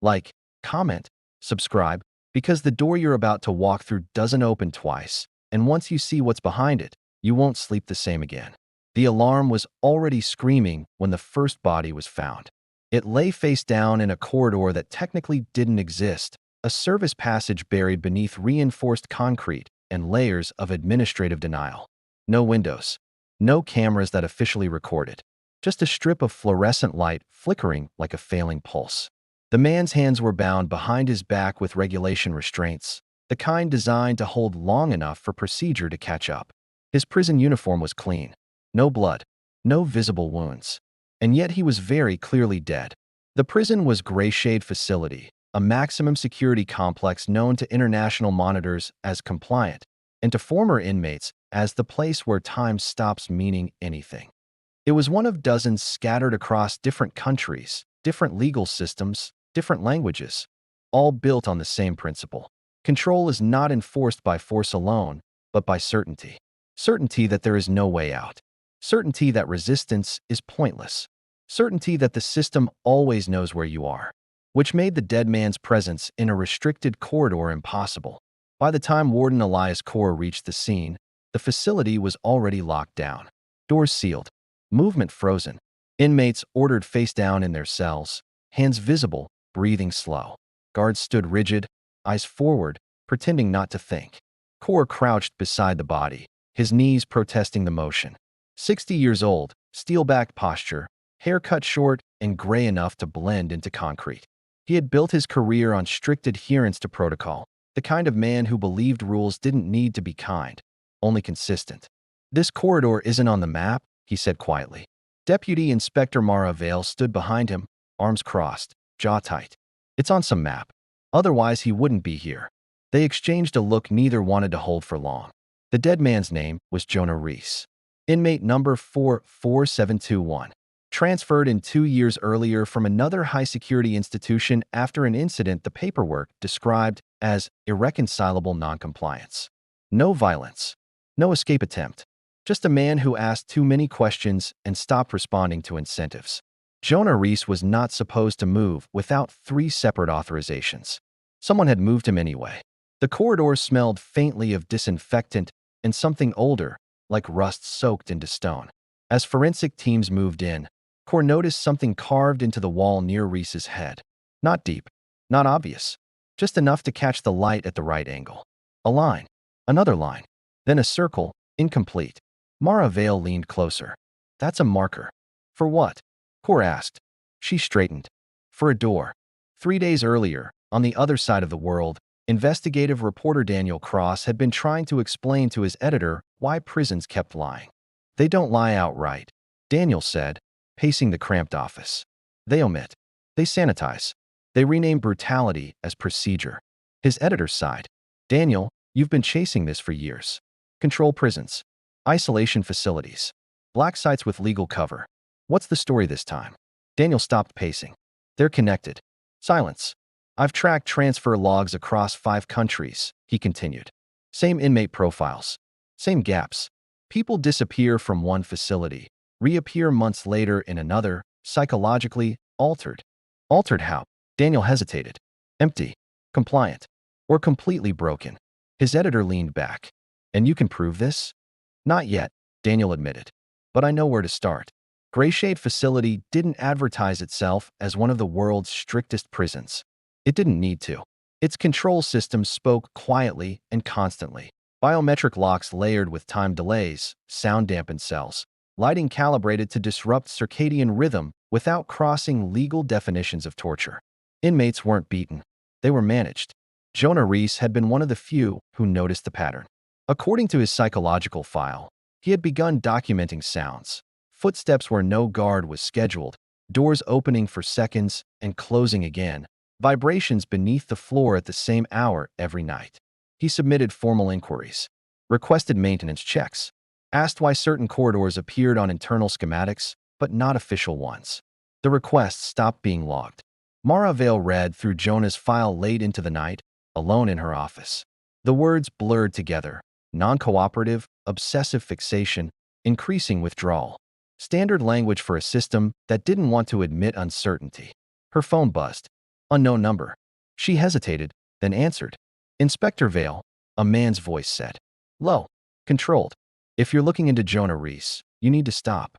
Like, comment, subscribe, because the door you're about to walk through doesn't open twice, and once you see what's behind it, you won't sleep the same again. The alarm was already screaming when the first body was found. It lay face down in a corridor that technically didn't exist, a service passage buried beneath reinforced concrete and layers of administrative denial. No windows, no cameras that officially recorded, just a strip of fluorescent light flickering like a failing pulse. The man's hands were bound behind his back with regulation restraints, the kind designed to hold long enough for procedure to catch up. His prison uniform was clean. No blood, no visible wounds. And yet he was very clearly dead. The prison was Gray Shade Facility, a maximum security complex known to international monitors as compliant, and to former inmates as the place where time stops meaning anything. It was one of dozens scattered across different countries, different legal systems, different languages, all built on the same principle. Control is not enforced by force alone, but by certainty. Certainty that there is no way out. Certainty that resistance is pointless. Certainty that the system always knows where you are, which made the dead man's presence in a restricted corridor impossible. By the time Warden Elias Kaur reached the scene, the facility was already locked down. Doors sealed, movement frozen. Inmates ordered face down in their cells, hands visible, breathing slow. Guards stood rigid, eyes forward, pretending not to think. Kaur crouched beside the body, his knees protesting the motion. 60 years old, steel-backed posture, hair cut short and gray enough to blend into concrete. He had built his career on strict adherence to protocol, the kind of man who believed rules didn't need to be kind, only consistent. "This corridor isn't on the map," he said quietly. Deputy Inspector Mara Vale stood behind him, arms crossed, jaw tight. "It's on some map. Otherwise he wouldn't be here." They exchanged a look neither wanted to hold for long. The dead man's name was Jonah Reese. Inmate number 44721. Transferred in 2 years earlier from another high-security institution after an incident the paperwork described as irreconcilable noncompliance. No violence. No escape attempt. Just a man who asked too many questions and stopped responding to incentives. Jonah Reese was not supposed to move without 3 separate authorizations. Someone had moved him anyway. The corridor smelled faintly of disinfectant and something older, like rust soaked into stone. As forensic teams moved in, Kaur noticed something carved into the wall near Reese's head. Not deep, not obvious, just enough to catch the light at the right angle. A line, another line, then a circle, incomplete. Mara Vale leaned closer. "That's a marker." "For what?" Kaur asked. She straightened. "For a door." 3 days earlier, on the other side of the world, investigative reporter Daniel Cross had been trying to explain to his editor why prisons kept lying. "They don't lie outright," Daniel said, pacing the cramped office. "They omit. They sanitize. They rename brutality as procedure." His editor sighed. "Daniel, you've been chasing this for years. Control prisons. Isolation facilities. Black sites with legal cover. What's the story this time?" Daniel stopped pacing. "They're connected." Silence. "I've tracked transfer logs across 5 countries," he continued. "Same inmate profiles. Same gaps. People disappear from one facility, reappear months later in another, psychologically altered. Altered how? Daniel hesitated. Empty, compliant, or completely broken. His editor leaned back. "And you can prove this?" "Not yet," Daniel admitted. "But I know where to start." Gray Shade Facility didn't advertise itself as one of the world's strictest prisons. It didn't need to. Its control system spoke quietly and constantly. Biometric locks layered with time delays, sound-dampened cells, lighting calibrated to disrupt circadian rhythm without crossing legal definitions of torture. Inmates weren't beaten. They were managed. Jonah Reese had been one of the few who noticed the pattern. According to his psychological file, he had begun documenting sounds. Footsteps where no guard was scheduled, doors opening for seconds and closing again, vibrations beneath the floor at the same hour every night. He submitted formal inquiries, requested maintenance checks, asked why certain corridors appeared on internal schematics, but not official ones. The requests stopped being logged. Mara Vale read through Jonah's file late into the night, alone in her office. The words blurred together: non-cooperative, obsessive fixation, increasing withdrawal. Standard language for a system that didn't want to admit uncertainty. Her phone buzzed. Unknown number. She hesitated, then answered. Inspector Vale, a man's voice said. Low. Controlled. If you're looking into Jonah Reese, you need to stop.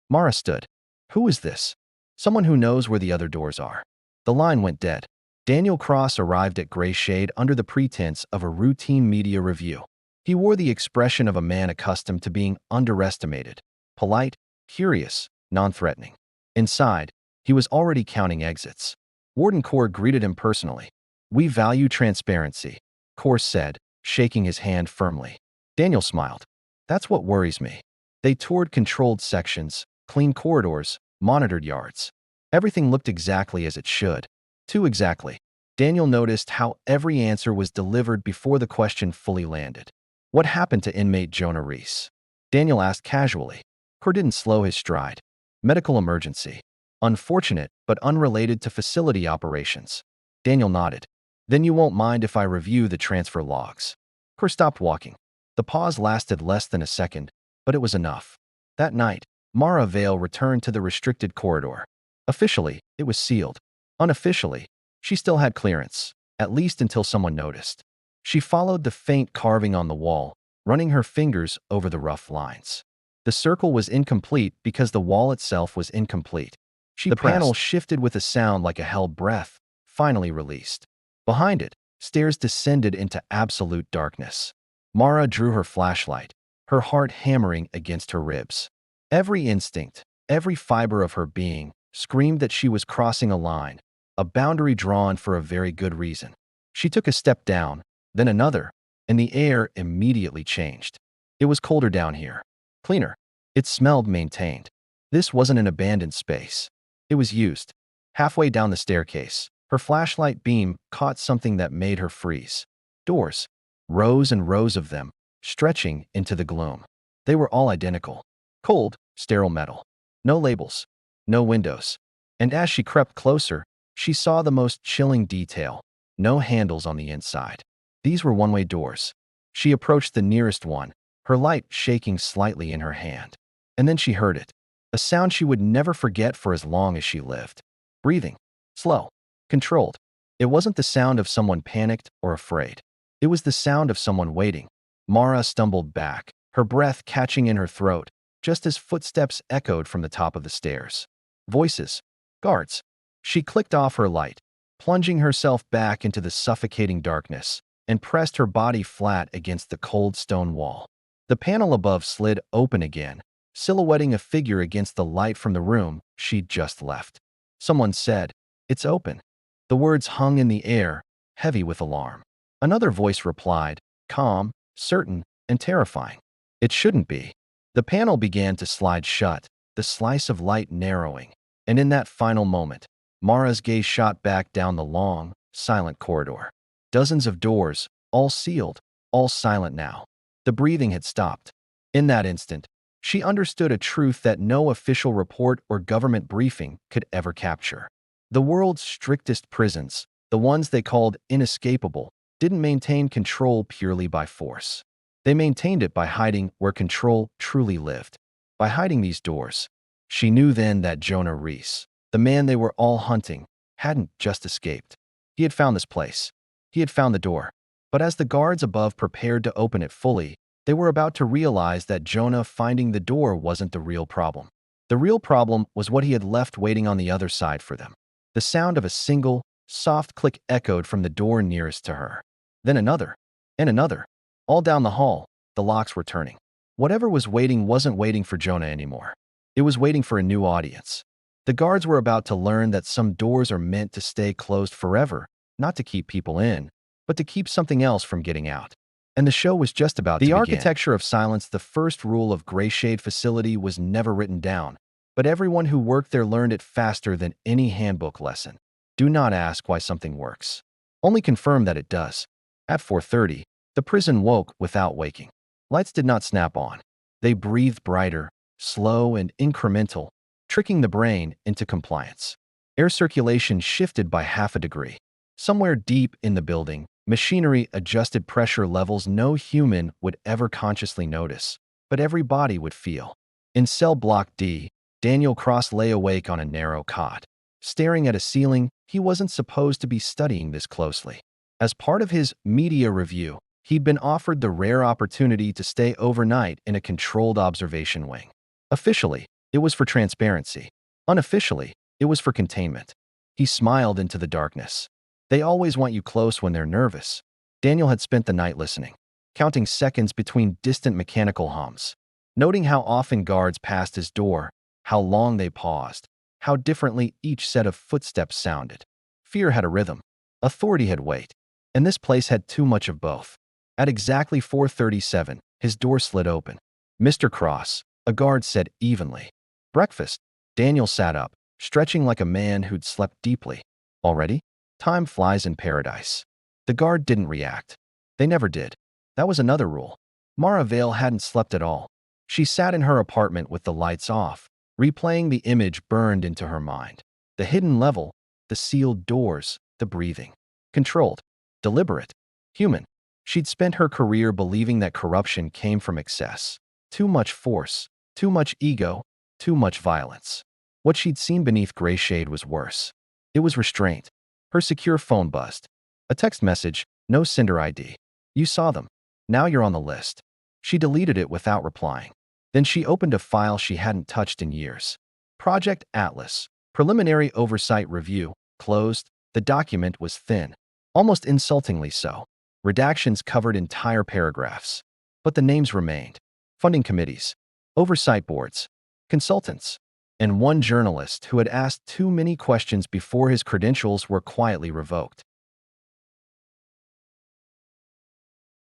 Mara stood. Who is this? Someone who knows where the other doors are. The line went dead. Daniel Cross arrived at Gray Shade under the pretense of a routine media review. He wore the expression of a man accustomed to being underestimated. Polite, curious, non-threatening. Inside, he was already counting exits. Warden Core greeted him personally. We value transparency, Core said, shaking his hand firmly. Daniel smiled. That's what worries me. They toured controlled sections, cleaned corridors, monitored yards. Everything looked exactly as it should. Too exactly. Daniel noticed how every answer was delivered before the question fully landed. What happened to inmate Jonah Reese? Daniel asked casually. Core didn't slow his stride. Medical emergency. Unfortunate, but unrelated to facility operations. Daniel nodded. Then you won't mind if I review the transfer logs. Core stopped walking. The pause lasted less than a second, but it was enough. That night, Mara Vale returned to the restricted corridor. Officially, it was sealed. Unofficially, she still had clearance, at least until someone noticed. She followed the faint carving on the wall, running her fingers over the rough lines. The circle was incomplete because the wall itself was incomplete. The panel shifted with a sound like a held breath, finally released. Behind it, stairs descended into absolute darkness. Mara drew her flashlight, her heart hammering against her ribs. Every instinct, every fiber of her being, screamed that she was crossing a line, a boundary drawn for a very good reason. She took a step down, then another, and the air immediately changed. It was colder down here. Cleaner. It smelled maintained. This wasn't an abandoned space. It was used. Halfway down the staircase, her flashlight beam caught something that made her freeze. Doors. Rows and rows of them, stretching into the gloom. They were all identical. Cold, sterile metal. No labels. No windows. And as she crept closer, she saw the most chilling detail. No handles on the inside. These were one-way doors. She approached the nearest one, her light shaking slightly in her hand. And then she heard it. A sound she would never forget for as long as she lived. Breathing. Slow. Controlled. It wasn't the sound of someone panicked or afraid. It was the sound of someone waiting. Mara stumbled back, her breath catching in her throat, just as footsteps echoed from the top of the stairs. Voices. Guards. She clicked off her light, plunging herself back into the suffocating darkness, and pressed her body flat against the cold stone wall. The panel above slid open again, silhouetting a figure against the light from the room she'd just left. Someone said, "It's open." The words hung in the air, heavy with alarm. Another voice replied, calm, certain, and terrifying. "It shouldn't be." The panel began to slide shut, the slice of light narrowing, and in that final moment, Mara's gaze shot back down the long, silent corridor. Dozens of doors, all sealed, all silent now. The breathing had stopped. In that instant, she understood a truth that no official report or government briefing could ever capture. The world's strictest prisons, the ones they called inescapable, didn't maintain control purely by force. They maintained it by hiding where control truly lived. By hiding these doors. She knew then that Jonah Reese, the man they were all hunting, hadn't just escaped. He had found this place. He had found the door. But as the guards above prepared to open it fully, they were about to realize that Jonah finding the door wasn't the real problem. The real problem was what he had left waiting on the other side for them. The sound of a single, soft click echoed from the door nearest to her. Then another, and another. All down the hall, the locks were turning. Whatever was waiting wasn't waiting for Jonah anymore. It was waiting for a new audience. The guards were about to learn that some doors are meant to stay closed forever, not to keep people in, but to keep something else from getting out. And the show was just about to begin. The architecture of silence, the first rule of Gray Shade facility, was never written down, but everyone who worked there learned it faster than any handbook lesson. Do not ask why something works. Only confirm that it does. At 4:30, the prison woke without waking. Lights did not snap on. They breathed brighter, slow and incremental, tricking the brain into compliance. Air circulation shifted by half a degree. Somewhere deep in the building, machinery adjusted pressure levels no human would ever consciously notice, but every body would feel. In cell block D, Daniel Cross lay awake on a narrow cot, staring at a ceiling He wasn't supposed to be studying this closely. As part of his media review, he'd been offered the rare opportunity to stay overnight in a controlled observation wing. Officially, it was for transparency. Unofficially, it was for containment. He smiled into the darkness. They always want you close when they're nervous. Daniel had spent the night listening, counting seconds between distant mechanical hums, noting how often guards passed his door, how long they paused, how differently each set of footsteps sounded. Fear had a rhythm. Authority had weight. And this place had too much of both. At exactly 4:37, his door slid open. "Mr. Cross," a guard said evenly. "Breakfast." Daniel sat up, stretching like a man who'd slept deeply. "Already? Time flies in paradise." The guard didn't react. They never did. That was another rule. Mara Vale hadn't slept at all. She sat in her apartment with the lights off, replaying the image burned into her mind. The hidden level, the sealed doors, the breathing. Controlled. Deliberate. Human. She'd spent her career believing that corruption came from excess. Too much force, too much ego, too much violence. What she'd seen beneath gray shade was worse. It was restraint. Her secure phone buzzed. A text message, "No Cinder ID. You saw them. Now you're on the list." She deleted it without replying. Then she opened a file she hadn't touched in years. Project Atlas. Preliminary Oversight Review. Closed. The document was thin. Almost insultingly so. Redactions covered entire paragraphs. But the names remained. Funding committees, oversight boards, consultants, and one journalist who had asked too many questions before his credentials were quietly revoked.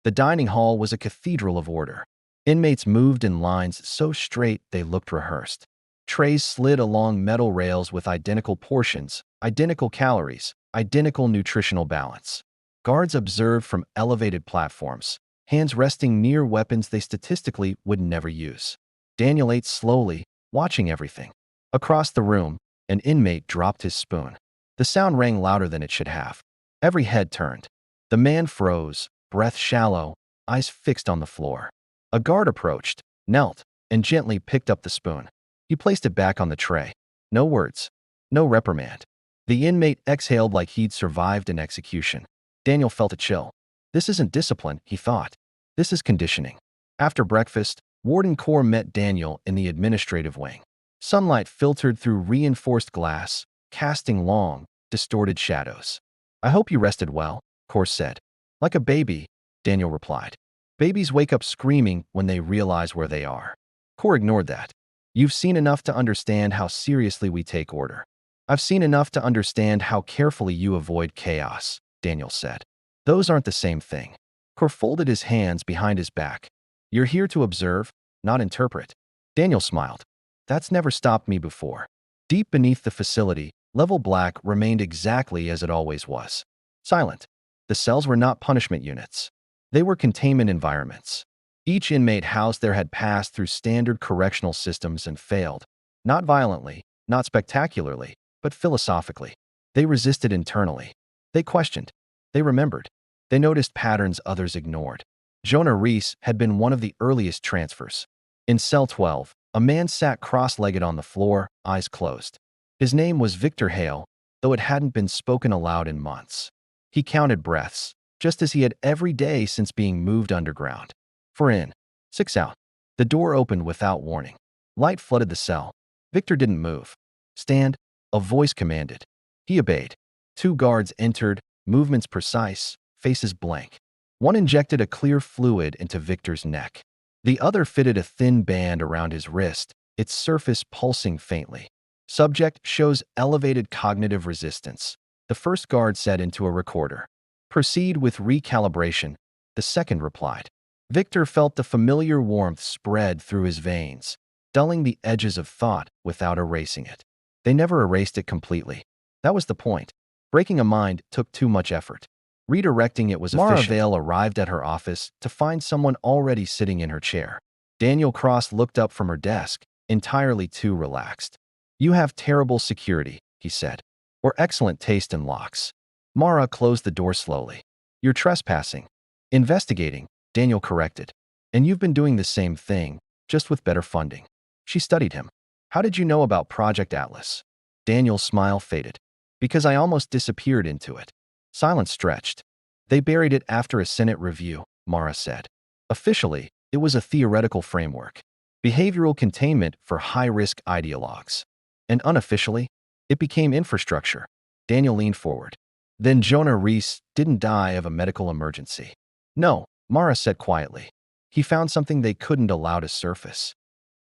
The dining hall was a cathedral of order. Inmates moved in lines so straight they looked rehearsed. Trays slid along metal rails with identical portions, identical calories, identical nutritional balance. Guards observed from elevated platforms, hands resting near weapons they statistically would never use. Daniel ate slowly, watching everything. Across the room, an inmate dropped his spoon. The sound rang louder than it should have. Every head turned. The man froze, breath shallow, eyes fixed on the floor. A guard approached, knelt, and gently picked up the spoon. He placed it back on the tray. No words. No reprimand. The inmate exhaled like he'd survived an execution. Daniel felt a chill. This isn't discipline, he thought. This is conditioning. After breakfast, Warden Core met Daniel in the administrative wing. Sunlight filtered through reinforced glass, casting long, distorted shadows. "I hope you rested well," Core said. "Like a baby," Daniel replied. "Babies wake up screaming when they realize where they are." Core ignored that. "You've seen enough to understand how seriously we take order." "I've seen enough to understand how carefully you avoid chaos," Daniel said. "Those aren't the same thing." Core folded his hands behind his back. "You're here to observe, not interpret." Daniel smiled. "That's never stopped me before." Deep beneath the facility, level black remained exactly as it always was. Silent. The cells were not punishment units. They were containment environments. Each inmate housed there had passed through standard correctional systems and failed. Not violently, not spectacularly, but philosophically. They resisted internally. They questioned. They remembered. They noticed patterns others ignored. Jonah Reese had been one of the earliest transfers. In cell 12, a man sat cross-legged on the floor, eyes closed. His name was Victor Hale, though it hadn't been spoken aloud in months. He counted breaths, just as he had every day since being moved underground. 4 in, 6 out. The door opened without warning. Light flooded the cell. Victor didn't move. "Stand," a voice commanded. He obeyed. 2 guards entered, movements precise, faces blank. One injected a clear fluid into Victor's neck. The other fitted a thin band around his wrist, its surface pulsing faintly. "Subject shows elevated cognitive resistance," the first guard said into a recorder. "Proceed with recalibration," the second replied. Victor felt the familiar warmth spread through his veins, dulling the edges of thought without erasing it. They never erased it completely. That was the point. Breaking a mind took too much effort. Redirecting it was efficient. Mara Vale arrived at her office to find someone already sitting in her chair. Daniel Cross looked up from her desk, entirely too relaxed. "You have terrible security," he said, "or excellent taste in locks." Mara closed the door slowly. "You're trespassing." "Investigating," Daniel corrected. "And you've been doing the same thing, just with better funding." She studied him. "How did you know about Project Atlas?" Daniel's smile faded. Because I almost disappeared into it. Silence stretched. They buried it after a Senate review, Mara said. Officially, it was a theoretical framework. Behavioral containment for high-risk ideologues. And unofficially, it became infrastructure. Daniel leaned forward. Then Jonah Reese didn't die of a medical emergency. No, Mara said quietly. He found something they couldn't allow to surface.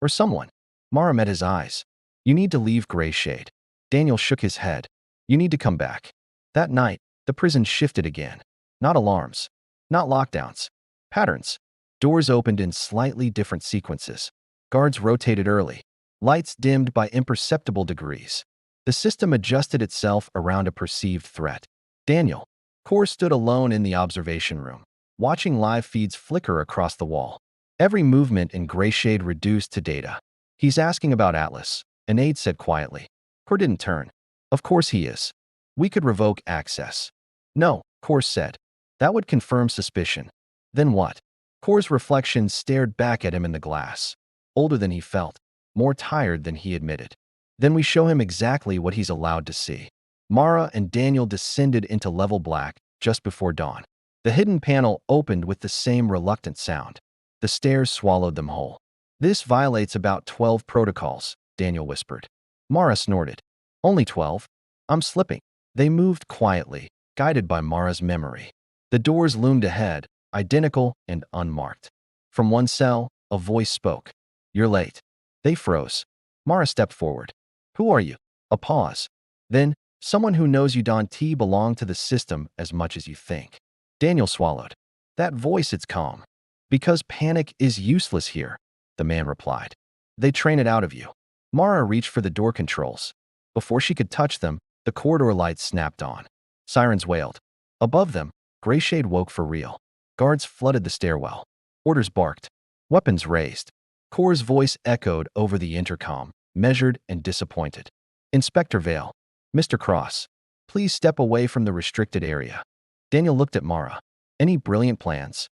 Or someone. Mara met his eyes. You need to leave Gray Shade. Daniel shook his head. You need to come back. That night, the prison shifted again. Not alarms. Not lockdowns. Patterns. Doors opened in slightly different sequences. Guards rotated early. Lights dimmed by imperceptible degrees. The system adjusted itself around a perceived threat. Daniel. Core stood alone in the observation room, watching live feeds flicker across the wall. Every movement in Gray Shade reduced to data. He's asking about Atlas, an aide said quietly. Core didn't turn. Of course he is. We could revoke access. No, Core said. That would confirm suspicion. Then what? Core's reflection stared back at him in the glass. Older than he felt, more tired than he admitted. Then we show him exactly what he's allowed to see. Mara and Daniel descended into level black just before dawn. The hidden panel opened with the same reluctant sound. The stairs swallowed them whole. This violates about 12 protocols, Daniel whispered. Mara snorted. Only 12? I'm slipping. They moved quietly, guided by Mara's memory. The doors loomed ahead, identical and unmarked. From one cell, a voice spoke. You're late. They froze. Mara stepped forward. Who are you? A pause. Then, someone who knows you don't belong to the system as much as you think. Daniel swallowed. That voice, it's calm. Because panic is useless here, the man replied. They train it out of you. Mara reached for the door controls. Before she could touch them, the corridor lights snapped on. Sirens wailed. Above them, Gray Shade woke for real. Guards flooded the stairwell. Orders barked. Weapons raised. Core's voice echoed over the intercom, measured and disappointed. Inspector Vale. Mr. Cross. Please step away from the restricted area. Daniel looked at Mara. Any brilliant plans?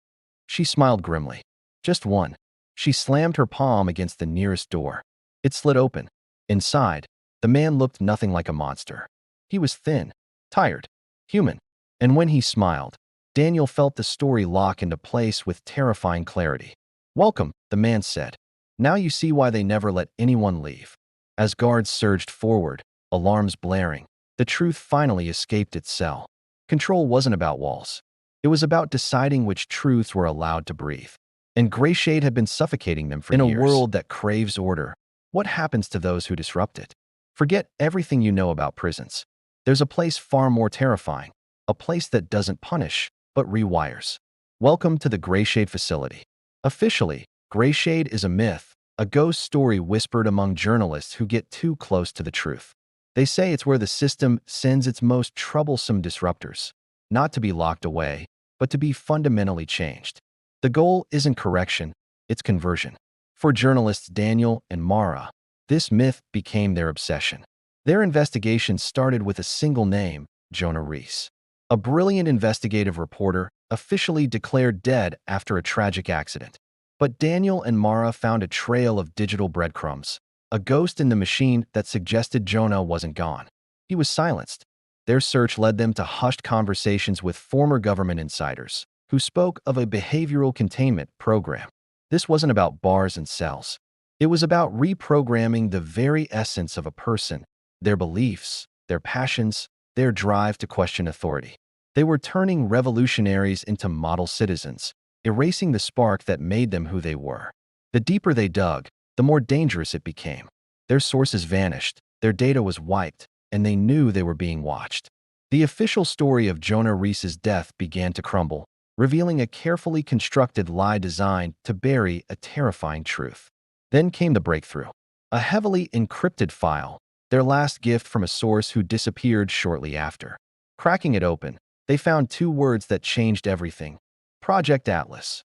She smiled grimly. Just one. She slammed her palm against the nearest door. It slid open. Inside, the man looked nothing like a monster. He was thin, tired, human. And when he smiled, Daniel felt the story lock into place with terrifying clarity. Welcome, the man said. Now you see why they never let anyone leave. As guards surged forward, alarms blaring, the truth finally escaped its cell. Control wasn't about walls. It was about deciding which truths were allowed to breathe. And Gray Shade had been suffocating them for years. In a world that craves order, what happens to those who disrupt it? Forget everything you know about prisons. There's a place far more terrifying, a place that doesn't punish, but rewires. Welcome to the Gray Shade facility. Officially, Gray Shade is a myth, a ghost story whispered among journalists who get too close to the truth. They say it's where the system sends its most troublesome disruptors, not to be locked away, but to be fundamentally changed. The goal isn't correction, it's conversion. For journalists Daniel and Mara, this myth became their obsession. Their investigation started with a single name, Jonah Reese. A brilliant investigative reporter officially declared dead after a tragic accident. But Daniel and Mara found a trail of digital breadcrumbs, a ghost in the machine that suggested Jonah wasn't gone. He was silenced. Their search led them to hushed conversations with former government insiders, who spoke of a behavioral containment program. This wasn't about bars and cells. It was about reprogramming the very essence of a person, their beliefs, their passions, their drive to question authority. They were turning revolutionaries into model citizens, erasing the spark that made them who they were. The deeper they dug, the more dangerous it became. Their sources vanished, their data was wiped, and they knew they were being watched. The official story of Jonah Reese's death began to crumble, revealing a carefully constructed lie designed to bury a terrifying truth. Then came the breakthrough. A heavily encrypted file, their last gift from a source who disappeared shortly after. Cracking it open, they found two words that changed everything. Project Atlas.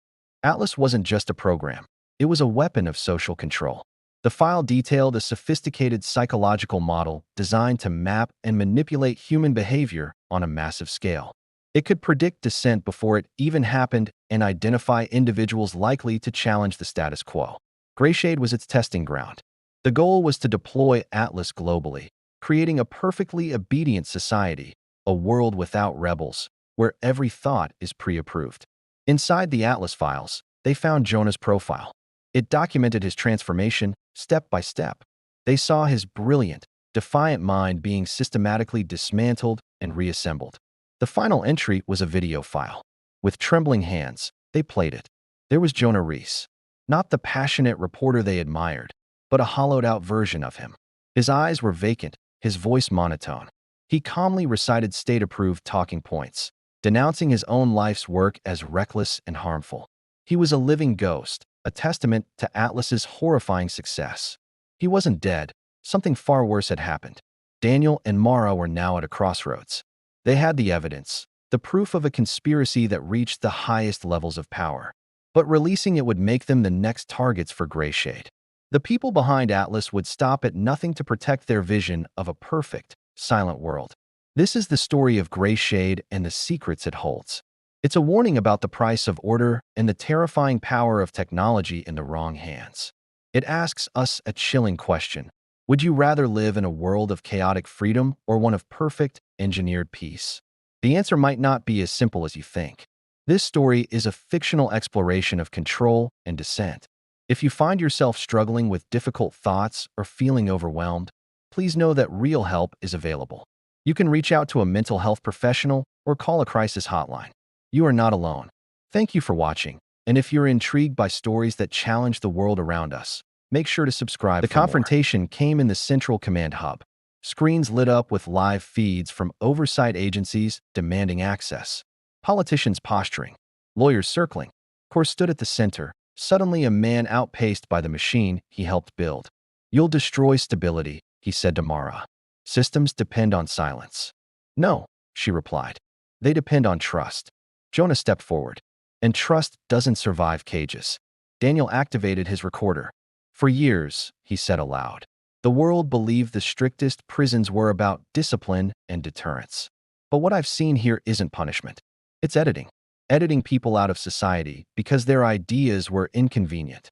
Atlas wasn't just a program. It was a weapon of social control. The file detailed a sophisticated psychological model designed to map and manipulate human behavior on a massive scale. It could predict dissent before it even happened and identify individuals likely to challenge the status quo. Gray Shade was its testing ground. The goal was to deploy Atlas globally, creating a perfectly obedient society, a world without rebels, where every thought is pre-approved. Inside the Atlas files, they found Jonah's profile. It documented his transformation step by step. They saw his brilliant, defiant mind being systematically dismantled and reassembled. The final entry was a video file. With trembling hands, they played it. There was Jonah Reese, not the passionate reporter they admired, but a hollowed-out version of him. His eyes were vacant, his voice monotone. He calmly recited state-approved talking points, denouncing his own life's work as reckless and harmful. He was a living ghost, a testament to Atlas's horrifying success. He wasn't dead. Something far worse had happened. Daniel and Mara were now at a crossroads. They had the evidence, the proof of a conspiracy that reached the highest levels of power. But releasing it would make them the next targets for Greyshade. The people behind Atlas would stop at nothing to protect their vision of a perfect, silent world. This is the story of Greyshade and the secrets it holds. It's a warning about the price of order and the terrifying power of technology in the wrong hands. It asks us a chilling question. Would you rather live in a world of chaotic freedom or one of perfect, engineered peace? The answer might not be as simple as you think. This story is a fictional exploration of control and dissent. If you find yourself struggling with difficult thoughts or feeling overwhelmed, please know that real help is available. You can reach out to a mental health professional or call a crisis hotline. You are not alone. Thank you for watching, and if you're intrigued by stories that challenge the world around us, make sure to subscribe. The confrontation came in the Central Command Hub. Screens lit up with live feeds from oversight agencies demanding access. Politicians posturing, lawyers circling. Kor stood at the center, suddenly a man outpaced by the machine he helped build. "You'll destroy stability," he said to Mara. "Systems depend on silence." "No," she replied. "They depend on trust." Jonah stepped forward. "And trust doesn't survive cages." Daniel activated his recorder. "For years," he said aloud, "the world believed the strictest prisons were about discipline and deterrence. But what I've seen here isn't punishment. It's editing. Editing people out of society because their ideas were inconvenient."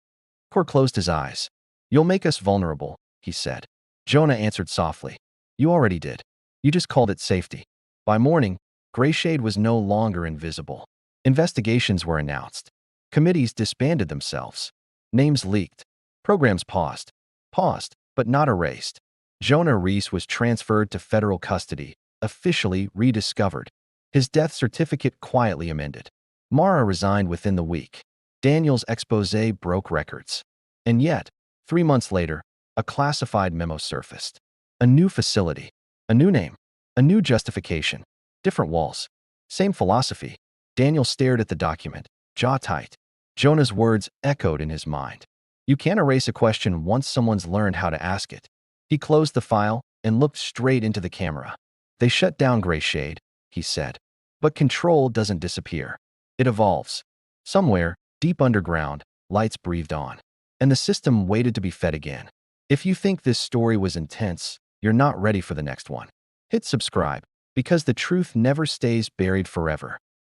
Kor closed his eyes. "You'll make us vulnerable," he said. Jonah answered softly. "You already did. You just called it safety." By morning, Greyshade was no longer invisible. Investigations were announced. Committees disbanded themselves. Names leaked. Programs paused. Paused, but not erased. Jonah Reese was transferred to federal custody, officially rediscovered. His death certificate quietly amended. Mara resigned within the week. Daniel's expose broke records. And yet, 3 months later, a classified memo surfaced. A new facility, a new name, a new justification, different walls, same philosophy. Daniel stared at the document, jaw tight. Jonah's words echoed in his mind. You can't erase a question once someone's learned how to ask it. He closed the file and looked straight into the camera. "They shut down Greyshade," he said. "But control doesn't disappear. It evolves. Somewhere, deep underground, lights breathed on. And the system waited to be fed again." If you think this story was intense, you're not ready for the next one. Hit subscribe, because the truth never stays buried forever.